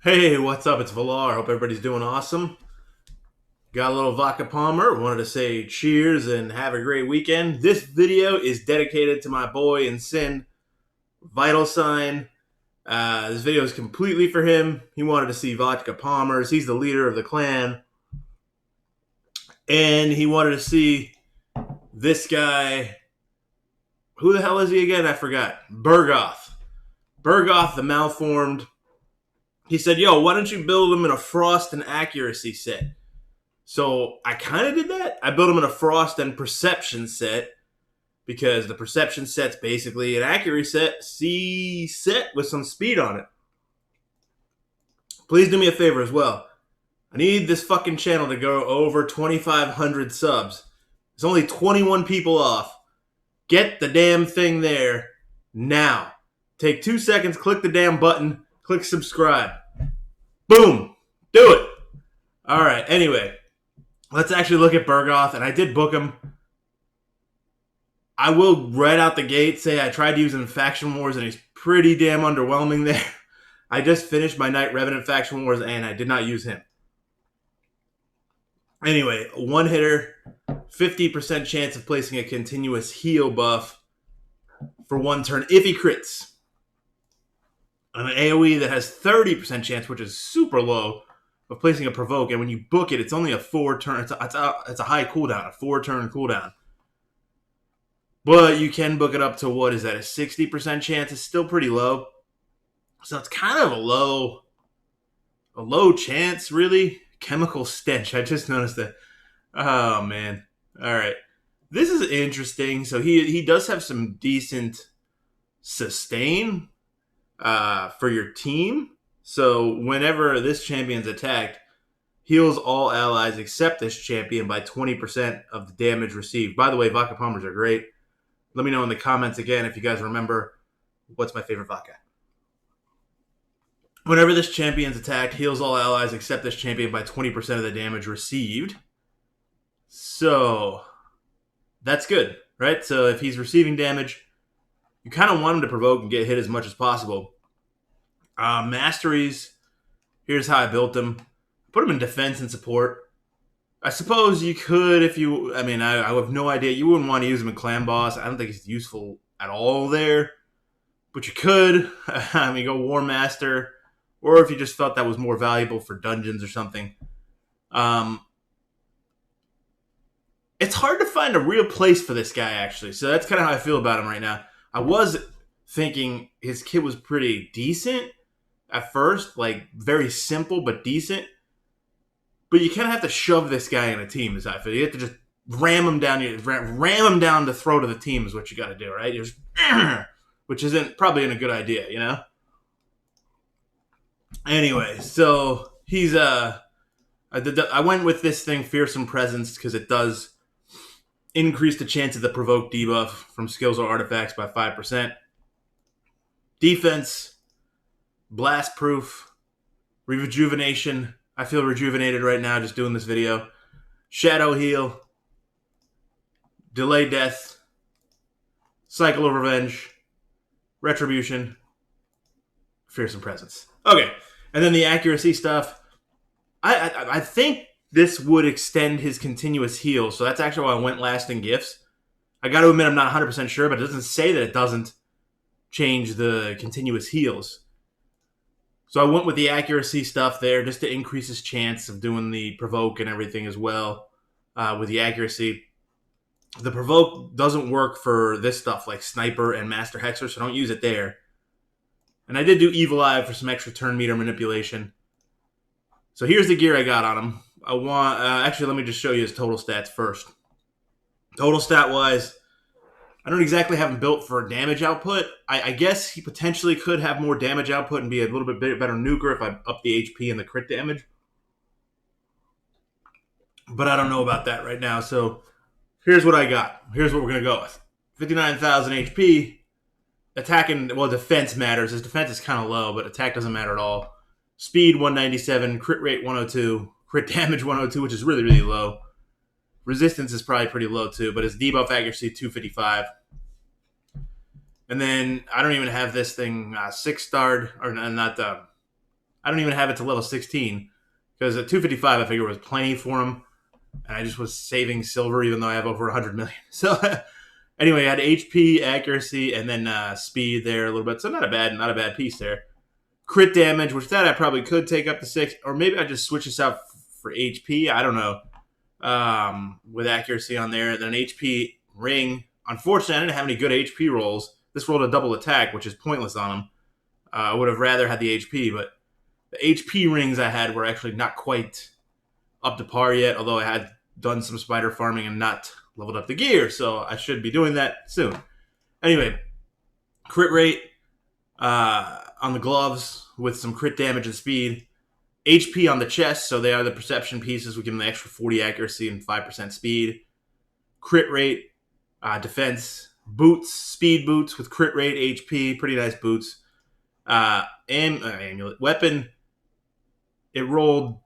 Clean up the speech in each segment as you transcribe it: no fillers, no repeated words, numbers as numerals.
Hey, what's up? It's Valar. Hope everybody's doing awesome. Got a little vodka Palmer. Wanted to say cheers and have a great weekend. This video is dedicated to my boy in Sin, Vital Sign. This video is completely for him. He wanted to see vodka Palmers. He's the leader of the clan. And he wanted to see this guy. Who the hell is he again? I forgot. Bergoth. Bergoth, the malformed. He said, yo, why don't you build him in a frost and accuracy set? So I kind of did that. I built him in a frost and perception set because the perception set's basically an accuracy set with some speed on it. Please do me a favor as well. I need this fucking channel to go over 2,500 subs. It's only 21 people off. Get the damn thing there now. Take 2 seconds, click the damn button, click subscribe. Boom. Do it. All right. Anyway, let's actually look at Bergoth, and I did book him. I will right out the gate say I tried to use him in Faction Wars, and he's pretty damn underwhelming there. I just finished my Knight Revenant Faction Wars, and I did not use him. Anyway, one hitter, 50% chance of placing a continuous heal buff for one turn if he crits. An AoE that has 30% chance, which is super low, of placing a provoke, and when you book it, it's only a 4-turn. It's a high cooldown, a 4-turn cooldown. But you can book it up to, what is that, a 60% chance? It's still pretty low. So it's kind of a low chance, really. Chemical stench. I just noticed that. Oh, man. All right. This is interesting. So he does have some decent sustain for your team. So whenever this champion's attacked, heals all allies except this champion by 20% of the damage received. By the way, vodka Palmers are great. Let me know in the comments again if you guys remember what's my favorite vodka. Whenever this champion's attacked, heals all allies except this champion by 20% of the damage received. So that's good, right? So if he's receiving damage, you kind of want him to provoke and get hit as much as possible. Masteries, here's how I built them. Put them in defense and support. I suppose you could if you... I have no idea. You wouldn't want to use them in Clan Boss. I don't think it's useful at all there. But you could. Go War Master. Or if you just felt that was more valuable for dungeons or something. It's hard to find a real place for this guy, actually. So that's kind of how I feel about him right now. I was thinking his kit was pretty decent at first. Like, very simple but decent. But you kind of have to shove this guy in a team, as I feel. You have to just ram him down the throat of the team is what you got to do, right? You're just, which isn't probably a good idea, you know? Anyway, so he's I went with this thing, Fearsome Presence, because it does increase the chance of the provoke debuff from skills or artifacts by 5%. Defense, blast proof, rejuvenation. I feel rejuvenated right now just doing this video. Shadow heal, delay death, cycle of revenge, retribution, fearsome presence. Okay, and then the accuracy stuff. I think this would extend his continuous heal, so that's actually why I went last in gifts. I got to admit I'm not 100% sure, but it doesn't say that it doesn't change the continuous heals. So I went with the accuracy stuff there just to increase his chance of doing the provoke and everything as well with the accuracy. The provoke doesn't work for this stuff like Sniper and Master Hexer, so don't use it there. And I did do Evil Eye for some extra turn meter manipulation. So here's the gear I got on him. I want actually, let me just show you his total stats first. Total stat-wise, I don't exactly have him built for damage output. I guess he potentially could have more damage output and be a little bit better nuker if I up the HP and the crit damage. But I don't know about that right now. So here's what I got. Here's what we're going to go with. 59,000 HP. Attacking, well, defense matters. His defense is kind of low, but attack doesn't matter at all. Speed 197, crit rate 102, crit damage 102, which is really, really low. Resistance is probably pretty low too, but his debuff accuracy 255. And then I don't even have this thing 6-starred, or not. I don't even have it to level 16 because at 255 I figured was plenty for him, and I just was saving silver even though I have over 100 million. So anyway, I had HP, accuracy, and then speed there a little bit. So not a bad piece there. Crit damage, which that I probably could take up to 6, or maybe I just switch this out for HP. I don't know. With accuracy on there, and then an HP ring. Unfortunately, I didn't have any good HP rolls. This rolled a double attack, which is pointless on him. I would have rather had the HP, but the HP rings I had were actually not quite up to par yet, although I had done some spider farming and not leveled up the gear, so I should be doing that soon. Anyway, crit rate on the gloves with some crit damage and speed. HP on the chest, so they are the perception pieces. We give them the extra 40 accuracy and 5% speed. Crit rate, defense, boots, speed boots with crit rate, HP, pretty nice boots. Amulet, weapon, it rolled,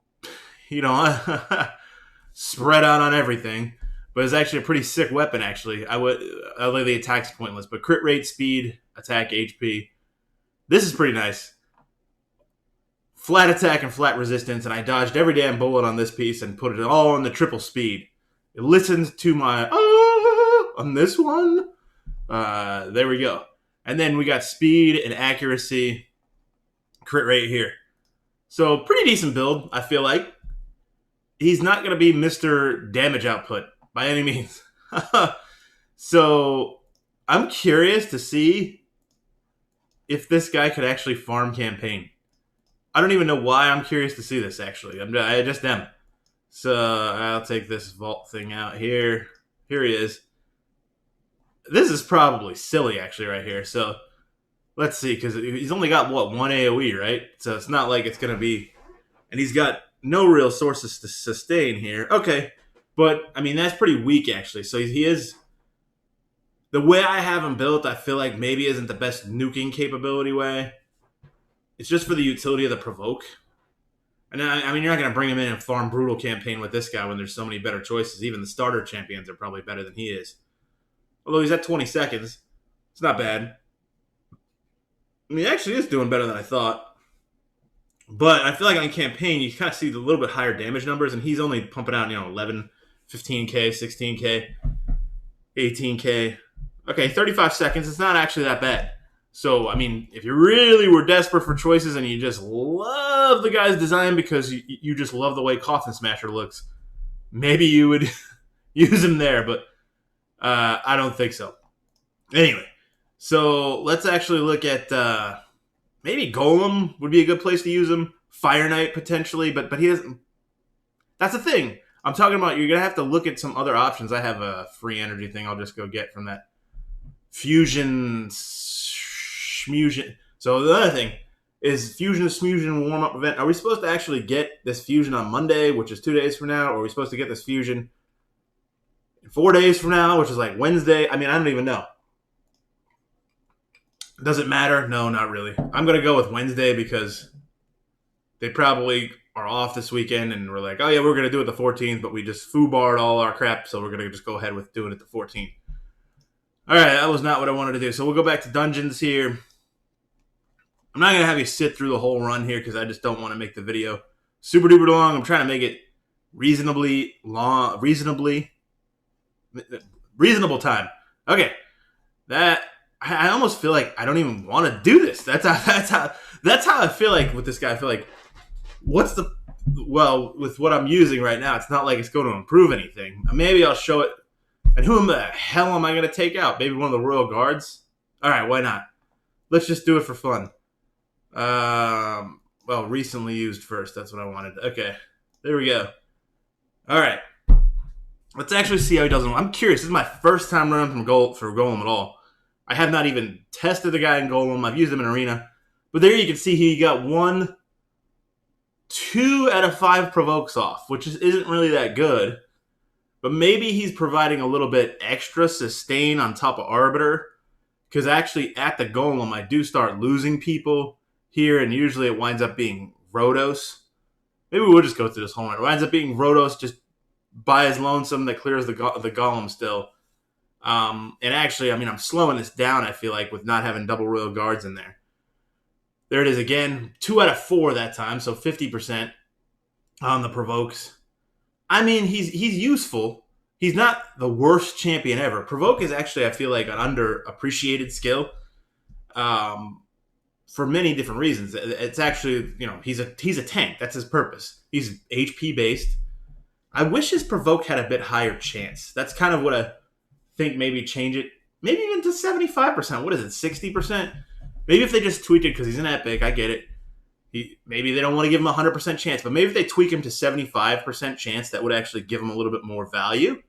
spread out on everything, but it's actually a pretty sick weapon, actually. Although the attack's pointless, but crit rate, speed, attack, HP. This is pretty nice. Flat attack and flat resistance, and I dodged every damn bullet on this piece and put it all on the triple speed. It listens to my on this one. There we go. And then we got speed and accuracy, crit rate here. So pretty decent build, I feel like. He's not going to be Mr. Damage Output by any means. So I'm curious to see if this guy could actually farm campaign. I don't even know why I'm curious to see this, actually. I just am. So I'll take this vault thing out here. Here he is. This is probably silly, actually, right here. So let's see, because he's only got, one AoE, right? So it's not like it's going to be... And he's got no real sources to sustain here. Okay. But, I mean, that's pretty weak, actually. So he is... The way I have him built, I feel like maybe isn't the best nuking capability way. It's just for the utility of the provoke. And I mean, you're not going to bring him in and farm brutal campaign with this guy when there's so many better choices. Even the starter champions are probably better than he is. Although he's at 20 seconds. It's not bad. I mean, he actually is doing better than I thought. But I feel like on campaign, you kind of see the little bit higher damage numbers, and he's only pumping out, 11, 15K, 16K, 18K. Okay, 35 seconds. It's not actually that bad. So, I mean, if you really were desperate for choices and you just love the guy's design because you just love the way Coffin Smasher looks, maybe you would use him there, but I don't think so. Anyway, so let's actually look at maybe Golem would be a good place to use him. Fire Knight, potentially, but he doesn't... That's the thing. I'm talking about you're going to have to look at some other options. I have a free energy thing I'll just go get from that Fusion... So the other thing is Fusion Smusion warm-up event. Are we supposed to actually get this Fusion on Monday, which is 2 days from now, or are we supposed to get this Fusion 4 days from now, which is like Wednesday? I mean, I don't even know. Does it matter? No, not really. I'm going to go with Wednesday because they probably are off this weekend, and we're like, oh yeah, we're going to do it the 14th, but we just foobarred all our crap, so we're going to just go ahead with doing it the 14th. All right, that was not what I wanted to do. So we'll go back to dungeons here. I'm not going to have you sit through the whole run here because I just don't want to make the video super duper long. I'm trying to make it reasonably long, reasonable time. Okay. That I almost feel like I don't even want to do this. That's how I feel like with this guy. I feel like with what I'm using right now, it's not like it's going to improve anything. Maybe I'll show it. And who the hell am I going to take out? Maybe one of the Royal Guards? All right, why not? Let's just do it for fun. Recently used first. That's what I wanted. Okay, there we go. All right. Let's actually see how he does. I'm curious. This is my first time running for Golem at all. I have not even tested the guy in Golem. I've used him in Arena. But there you can see he got 2 out of 5 provokes off, which isn't really that good. But maybe he's providing a little bit extra sustain on top of Arbiter. Because actually at the Golem, I do start losing people here, and usually it winds up being Rhodos. Maybe we'll just go through this whole one. It winds up being Rhodos just by his lonesome that clears the Golem still. And actually, I mean, I'm slowing this down, I feel like, with not having double Royal Guards in there. There it is again. 2 out of 4 that time, so 50% on the provokes. I mean, he's useful. He's not the worst champion ever. Provoke is actually, I feel like, an underappreciated skill for many different reasons. It's actually, he's a tank. That's his purpose. He's HP based. I wish his provoke had a bit higher chance. That's kind of what I think. Maybe change it, maybe even to 75%. What is it, 60%? Maybe if they just tweaked it because he's an epic, I get it. Maybe they don't want to give him a 100% chance, but maybe if they tweak him to 75% chance, that would actually give him a little bit more value.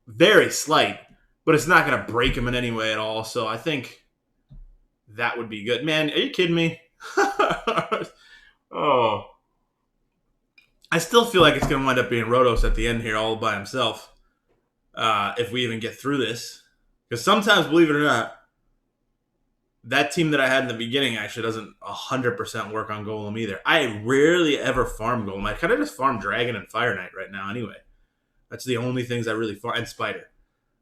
Very slight, but it's not going to break him in any way at all. So I think that would be good. Man, are you kidding me? Oh. I still feel like it's going to wind up being Rotos at the end here all by himself if we even get through this. Because sometimes, believe it or not, that team that I had in the beginning actually doesn't 100% work on Golem either. I rarely ever farm Golem. I kind of just farm Dragon and Fire Knight right now anyway. That's the only things I really farm. And Spider.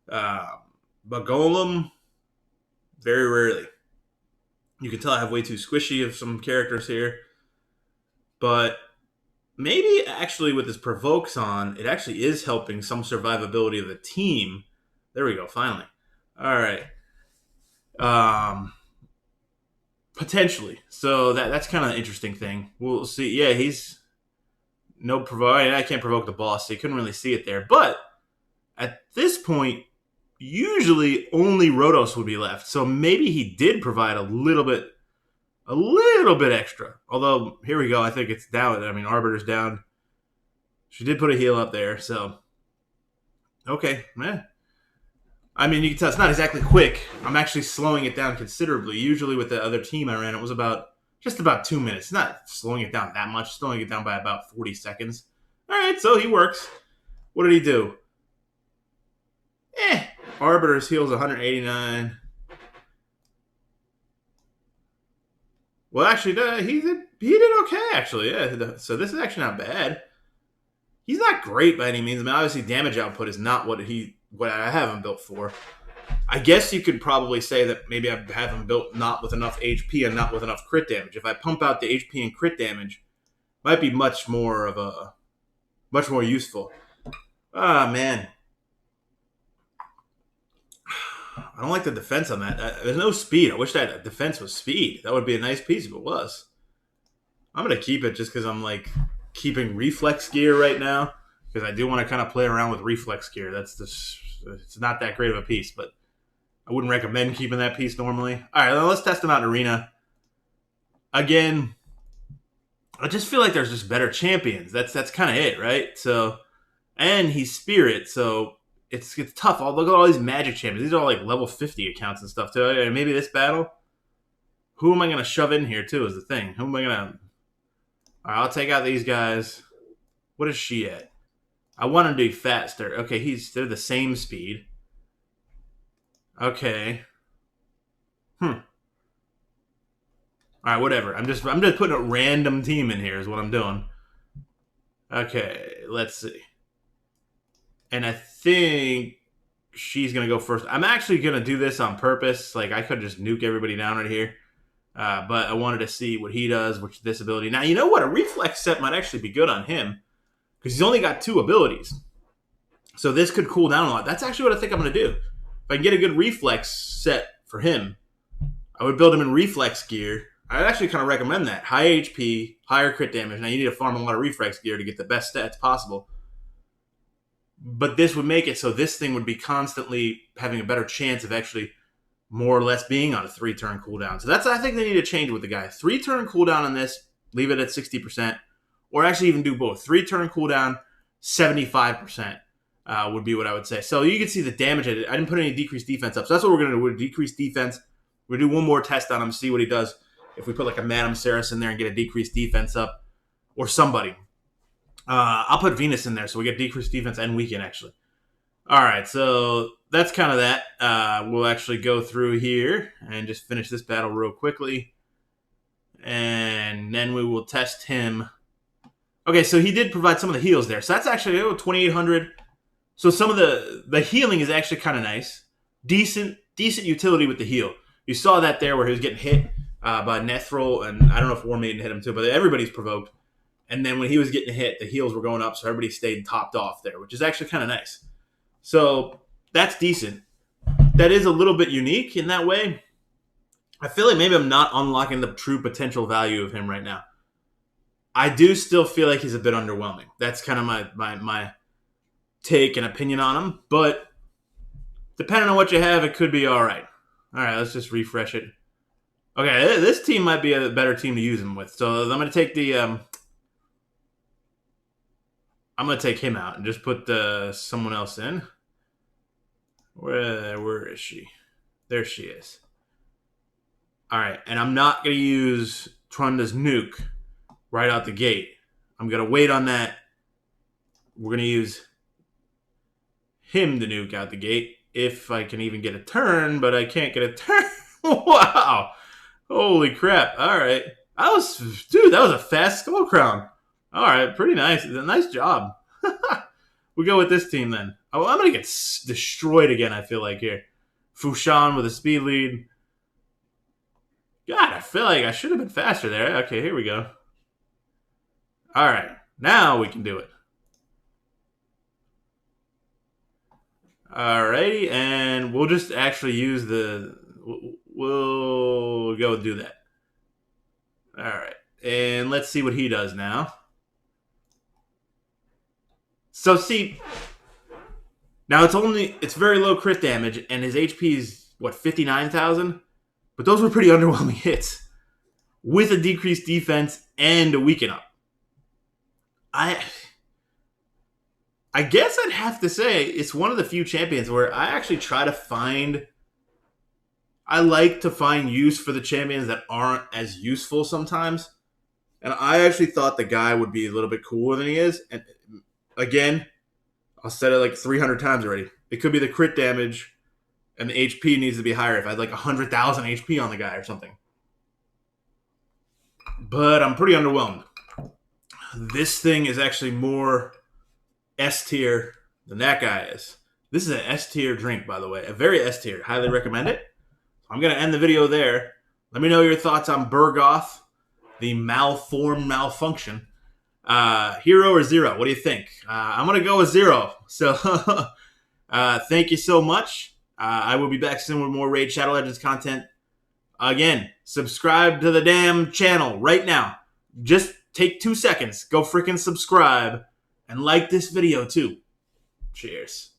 But Golem, very rarely. You can tell I have way too squishy of some characters here. But maybe actually with this Provokes on, it actually is helping some survivability of the team. There we go, finally. All right. Potentially. So that's kind of an interesting thing. We'll see. Yeah, he's no provoke. I can't provoke the boss, so you couldn't really see it there. But at this point, usually only Rotos would be left. So maybe he did provide a little bit extra. Although, here we go. I think it's down. I mean, Arbiter's down. She did put a heal up there, so okay, man. I mean, you can tell it's not exactly quick. I'm actually slowing it down considerably. Usually with the other team I ran, it was just about 2 minutes. Not slowing it down that much. Slowing it down by about 40 seconds. All right, so he works. What did he do? Arbiter's heals 189. Well, actually, he did okay, actually. Yeah, so this is actually not bad. He's not great by any means. I mean, obviously, damage output is not what I have him built for. I guess you could probably say that maybe I have him built not with enough HP and not with enough crit damage. If I pump out the HP and crit damage, might be much more useful. Ah, man. I don't like the defense on that. There's no speed. I wish that defense was speed. That would be a nice piece if it was. I'm going to keep it just because I'm like keeping reflex gear right now. Because I do want to kind of play around with reflex gear. It's not that great of a piece, but I wouldn't recommend keeping that piece normally. All right, let's test him out in Arena. Again, I just feel like there's just better champions. That's kind of it, right? So, and he's Spirit, so it's tough. Look at all these Magic champions. These are all like level 50 accounts and stuff too. And maybe this battle. Who am I going to shove in here too? Is the thing. Who am I going to? All right, I'll take out these guys. What is she at? I want him to be faster. Okay, they're the same speed. Okay. All right, whatever. I'm just putting a random team in here is what I'm doing. Okay, let's see. And I think she's going to go first. I'm actually going to do this on purpose. Like, I could just nuke everybody down right here. But I wanted to see what he does, which this ability. Now, you know what? A reflex set might actually be good on him. Because he's only got 2 abilities. So this could cool down a lot. That's actually what I think I'm going to do. If I can get a good reflex set for him, I would build him in reflex gear. I'd actually kind of recommend that. High HP, higher crit damage. Now you need to farm a lot of reflex gear to get the best stats possible. But this would make it so this thing would be constantly having a better chance of actually more or less being on a 3-turn cooldown. So I think they need to change with the guy. 3-turn cooldown on this, leave it at 60%. Or actually even do both. 3-turn cooldown, 75% would be what I would say. So you can see the damage I did. I didn't put any decreased defense up. So that's what we're going to do. We're going to decrease defense. We're going to do one more test on him, see what he does. If we put like a Madame Ceres in there and get a decreased defense up. Or somebody. I'll put Venus in there so we get decreased defense and weaken actually. All right, so that's kind of that. We'll actually go through here and just finish this battle real quickly. And then we will test him. Okay, so he did provide some of the heals there. So that's actually 2,800. So some of the healing is actually kind of nice. Decent utility with the heal. You saw that there where he was getting hit. by Nethril, and I don't know if War Maiden hit him too, but everybody's provoked. And then when he was getting hit, the heals were going up, so everybody stayed topped off there, which is actually kind of nice. So that's decent. That is a little bit unique in that way. I feel like maybe I'm not unlocking the true potential value of him right now. I do still feel like he's a bit underwhelming. That's kind of my take and opinion on him. But depending on what you have, it could be all right. All right, let's just refresh it. Okay, this team might be a better team to use him with. So I'm going to take the... I'm going to take him out and just put someone else in. Where is she? There she is. All right, and I'm not going to use Trunda's nuke right out the gate. I'm going to wait on that. We're going to use him to nuke out the gate if I can even get a turn, but I can't get a turn. Wow. Holy crap. All right. That was a fast Skull Crown. All right, pretty nice. Nice job. We go with this team then. Oh, I'm going to get destroyed again, I feel like, here. Fushan with a speed lead. God, I feel like I should have been faster there. Okay, here we go. All right, now we can do it. All righty, and we'll just actually use we'll go do that. All right, and let's see what he does now. So see, now it's very low crit damage, and his HP is, what, 59,000? But those were pretty underwhelming hits with a decreased defense and a weaken up. I guess I'd have to say it's one of the few champions where I actually try to find... I like to find use for the champions that aren't as useful sometimes. And I actually thought the guy would be a little bit cooler than he is. And again, I'll said it like 300 times already. It could be the crit damage and the HP needs to be higher if I had like 100,000 HP on the guy or something. But I'm pretty underwhelmed. This thing is actually more S tier than that guy is. This is an S tier drink, by the way. A very S tier. Highly recommend it. I'm going to end the video there. Let me know your thoughts on Bergoth, the malfunction. Hero or zero? What do you think? I'm going to go with zero. So thank you so much. I will be back soon with more Raid Shadow Legends content. Again, subscribe to the damn channel right now. Just take 2 seconds. Go freaking subscribe. And like this video too. Cheers.